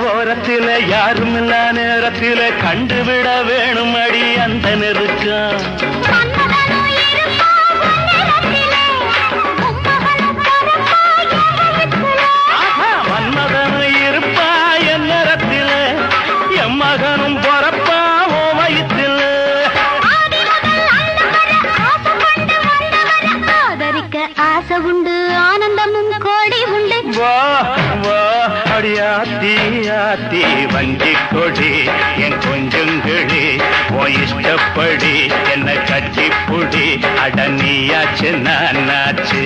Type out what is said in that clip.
ஓரத்தில யாருமில்ல நேரத்தில கண்டுவிட வேணும் அடி அந்த நெருக்கம். மன்மதனும் இருப்பா என் நேரத்தில என் மகனும் பொறப்பா ஓ வயிற்றில். ஆசை உண்டு ஆனந்தமும் கோடி உண்டு. வா வா அடியாத்தி ஆத்தி வஞ்சி கொடி என் கொஞ்சங்களி உன் இஷ்டப்படி என்ன கட்டி புடி அடனியாச்சு நானாச்சு.